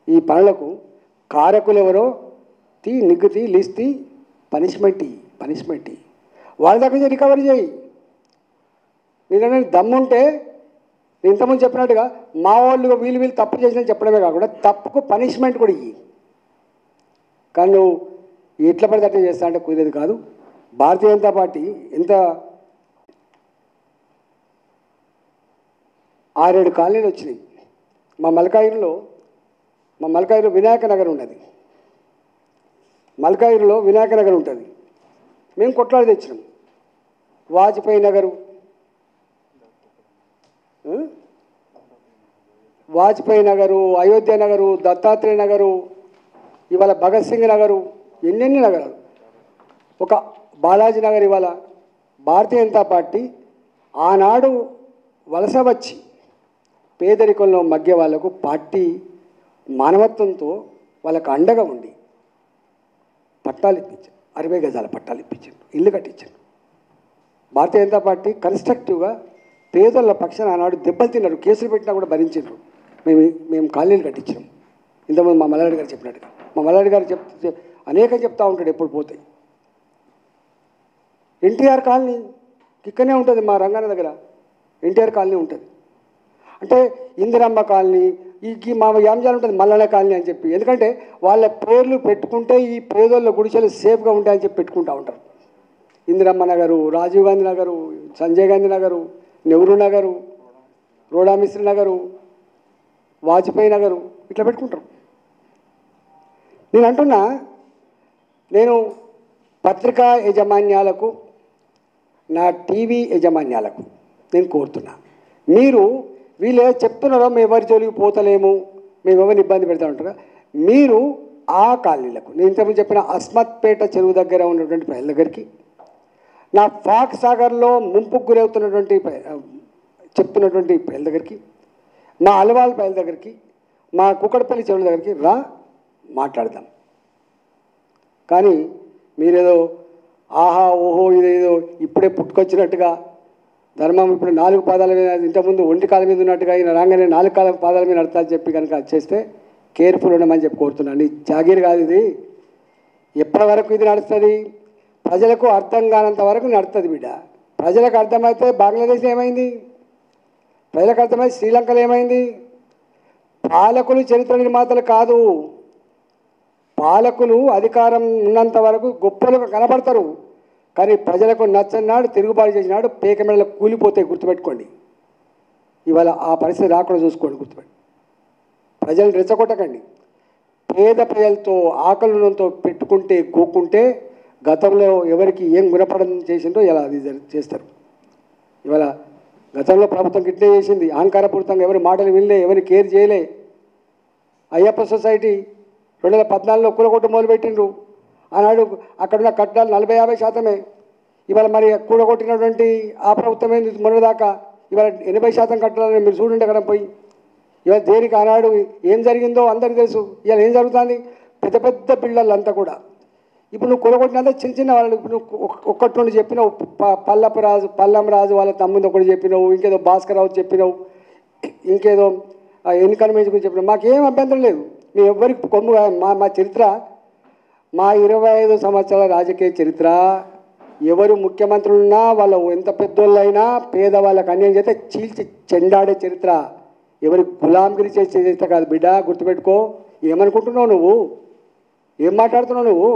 ఈ పనులకు కారకులు ఎవరో నిగ్గుతీ లిస్తి పనిష్మెంట్ వాళ్ళ దగ్గర నుంచి రికవరీ చేయి. నేను దమ్ముంటే ఇంతకుముందు చెప్పినట్టుగా మా వాళ్ళు వీళ్ళు తప్పు చేసినా చెప్పడమే కాకుండా తప్పుకు పనిష్మెంట్ కూడా ఇయ్యి. కానీ నువ్వు ఎట్లా పడితే అట్లా చేస్తా అంటే కుదిరేది కాదు. భారతీయ జనతా పార్టీ ఎంత 6-7 కాలనీలు వచ్చినాయి. మా మల్కాయిరులో వినాయక నగర్ ఉన్నది. మల్కాయిరులో వినాయక నగర్ ఉంటుంది. మేము కొట్లాడి తెచ్చినాం. వాజ్పేయి నగరు, అయోధ్య నగరు, దత్తాత్రేయ నగరు, ఇవాళ భగత్ సింగ్ నగరు, ఎన్నెన్ని నగరాలు, ఒక బాలాజీ నగర్. ఇవాళ భారతీయ జనతా పార్టీ ఆనాడు వలస వచ్చి పేదరికంలో మగ్గే వాళ్లకు పార్టీ మానవత్వంతో వాళ్ళకు అండగా ఉండి పట్టాలు ఇప్పించారు. 60 గజాల పట్టాలు ఇప్పించారు, ఇల్లు కట్టించారు. భారతీయ జనతా పార్టీ కన్స్ట్రక్టివ్గా పేదల పక్షాన ఆనాడు దెబ్బలు తిన్నారు, కేసులు పెట్టినా కూడా భరించారు. మేము కాలనీలు కట్టించాం. ఇంతకుముందు మా మల్లారెడ్డి గారు చెప్పినట్టుగా, మా మల్లారెడ్డి గారు అనేక చెప్తూ ఉంటాడు ఎప్పుడు పోతే. ఎన్టీఆర్ కాలనీ ఇక్కడనే ఉంటుంది, మా రంగాన దగ్గర ఎన్టీఆర్ కాలనీ ఉంటుంది. అంటే ఇందిరమ్మ కాలనీ, మా యాంజాలు ఉంటుంది మల్లన్న కాలనీ అని చెప్పి. ఎందుకంటే వాళ్ళ పేర్లు పెట్టుకుంటే ఈ పేదోళ్ళ గుడిసెలు సేఫ్గా ఉంటాయని చెప్పి పెట్టుకుంటూ ఉంటారు. ఇందిరమ్మ నగరు, రాజీవ్ గాంధీ నగరు, సంజయ్ గాంధీ నగరు, నెహ్రూ నగరు, రోడా మిశ్రీ నగరు, వాజ్పేయి నగరు, ఇట్లా పెట్టుకుంటారు. నేను అంటున్నా, నేను పత్రికా యాజమాన్యాలకు, నా టీవీ యాజమాన్యాలకు నేను కోరుతున్నా, మీరు వీళ్ళు చెప్తున్నారో మేము ఎవరి జోలికి పోతలేము, మేము ఎవరిని ఇబ్బంది పెడతా ఉంటారా, మీరు ఆ కాలనీలకు, నేను ఇంతకుముందు చెప్పిన అస్మత్పేట చెరువు దగ్గర ఉన్నటువంటి ప్రజల దగ్గరికి, నా ఫాక్ సాగర్లో ముంపుకు గురవుతున్నటువంటి చెప్తున్నటువంటి ప్రజల దగ్గరికి, మా అలవాళ్ళ ప్రజల దగ్గరికి, మా కుక్కడపల్లి చెరువుల దగ్గరికి రా, మాట్లాడదాం. కానీ మీరేదో ఆహా ఓహో ఇదేదో ఇప్పుడే పుట్టుకొచ్చినట్టుగా ధర్మం ఇప్పుడు 4 పాదాల మీద, ఇంతకుముందు ఒంటి కాలం మీద ఉన్నట్టుగా ఈయన రాగానే 4 పాదాల మీద నడతా చెప్పి కనుక చేస్తే కేర్ఫుల్ ఉండమని చెప్పి కోరుతున్నాను. నీ జాగీర్ కాదు ఇది. ఎప్పటి వరకు ఇది నడుస్తుంది? ప్రజలకు అర్థం కానంత వరకు నడుస్తుంది బిడ్డ. ప్రజలకు అర్థమైతే బంగ్లాదేశ్లో ఏమైంది, ప్రజలకు అర్థమైతే శ్రీలంకలో ఏమైంది. పాలకులు చరిత్ర నిర్మాతలు కాదు. పాలకులు అధికారం ఉన్నంత వరకు గొప్పలుగా కనబడతారు, కానీ ప్రజలకు నచ్చనాడు, తిరుగుబాటు చేసినాడు పేక మెడలు కూలిపోతే గుర్తుపెట్టుకోండి. ఇవాళ ఆ పరిస్థితి రాకుండా చూసుకోండి, గుర్తుపెట్టి. ప్రజలను రెచ్చగొట్టకండి. పేద ప్రజలతో ఆకలితో పెట్టుకుంటే గోక్కుంటే గతంలో ఎవరికి ఏం గుణపడం చేసిందో ఇలా అది చేస్తారు. ఇవాళ గతంలో ప్రభుత్వం గిట్లే చేసింది, అహంకారపూరితంగా ఎవరి మాటలు వినలే, ఎవరిని కేర్ చేయలే. అయ్యప్ప సొసైటీ 2014లో కూలగొట్టు మొదలుపెట్టిండ్రు. ఆనాడు అక్కడున్న కట్టాలు 40-50%. ఇవాళ మరి కూడగొట్టినటువంటి ఆ ప్రభుత్వం ఏంది మొన్నదాకా, ఇవాళ 80% కట్టాలని మీరు చూడండి అక్కడ పోయి. ఇవాళ దేనికి ఆనాడు ఏం జరిగిందో అందరికీ తెలుసు. ఇవాళ ఏం జరుగుతుంది? పెద్ద పెద్ద బిల్డర్లు అంతా కూడా ఇప్పుడు నువ్వు కూడగొట్టినంత చిన్న చిన్న వాళ్ళు, ఇప్పుడు నువ్వు ఒక్కటి నుండి చెప్పినావు, పల్లం రాజు వాళ్ళ తమ్ముంది ఒకటి చెప్పినావు, ఇంకేదో భాస్కర్ రావు చెప్పినావు, ఇంకేదో ఎన్నికల గురించి చెప్పినావు. మాకేం అభ్యంతరం లేదు. మేము ఎవ్వరికి కొమ్ము, మా చరిత్ర, మా 25 సంవత్సరాల రాజకీయ చరిత్ర, ఎవరు ముఖ్యమంత్రులున్నా వాళ్ళు ఎంత పెద్దోళ్ళైనా పేదవాళ్ళకు అన్యాయం చేస్తే చీల్చి చెండాడే చరిత్ర, ఎవరి గులాంగిరి చేసే చరిత్ర కాదు బిడ్డ, గుర్తుపెట్టుకో. ఏమనుకుంటున్నావు నువ్వు? ఏం మాట్లాడుతున్నావు నువ్వు?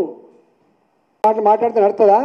మాట్లాడితే నడుతుందా?